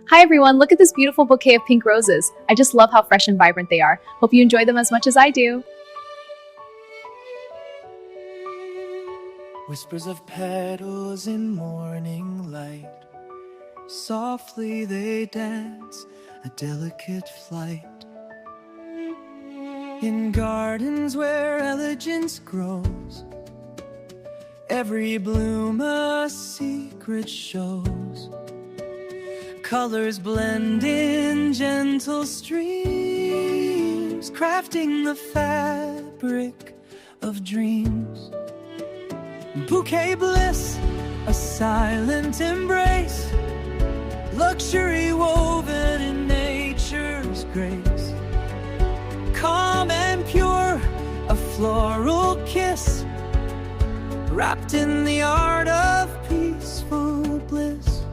Hi everyone, look at this beautiful bouquet of pink roses. I just love how fresh and vibrant they are. Hope you enjoy them as much as I do. Whispers of petals in morning light, softly they dance a delicate flight. In gardens where elegance grows, every bloom a secret shows. Colors blend in gentle streams, crafting the fabric of dreams. Bouquet bliss, a silent embrace, luxury woven in nature's grace. Calm and pure, a floral kiss, wrapped in the art of peaceful bliss.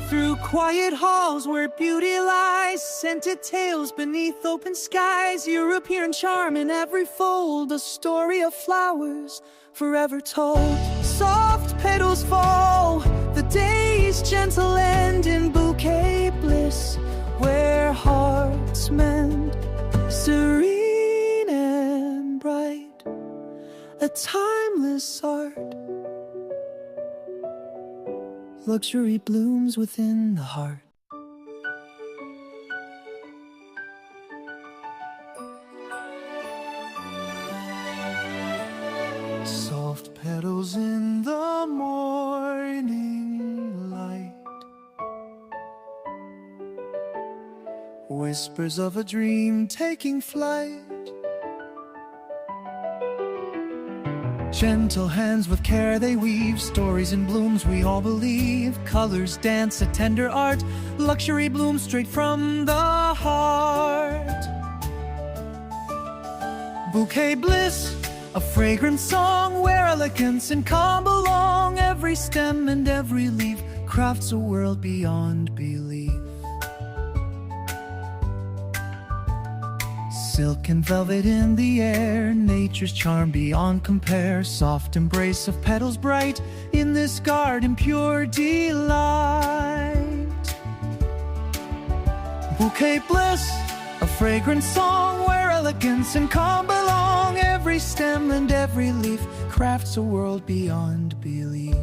Through quiet halls where beauty lies, scented tales beneath open skies, European charm in every fold, a story of flowers forever told. Soft petals fall, the day's gentle end in bouquet bliss, where hearts mend, serene and bright, a timeless art. Luxury blooms within the heart. Soft petals in the morning light, whispers of a dream taking flight. Gentle hands with care they weave, stories in blooms we all believe. Colors dance a tender art, luxury blooms straight from the heart. Bouquet bliss, a fragrant song where elegance and calm belong. Every stem and every leaf crafts a world beyond belief. Silk and velvet in the air, nature's charm beyond compare. Soft embrace of petals bright, in this garden pure delight. Bouquet bliss, a fragrant song where elegance and calm belong. Every stem and every leaf crafts a world beyond belief.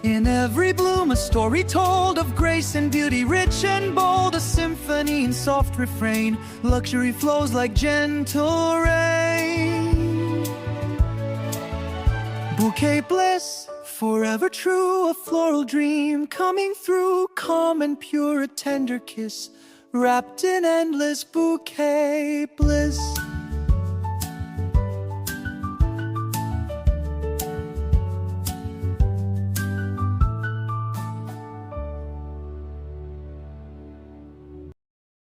In every bloom a story told of grace and beauty, rich and bold, a symphony in soft refrain. Luxury flows like gentle rain. Bouquet bliss, forever true, a floral dream coming through. Calm and pure, a tender kiss, wrapped in endless bouquet bliss.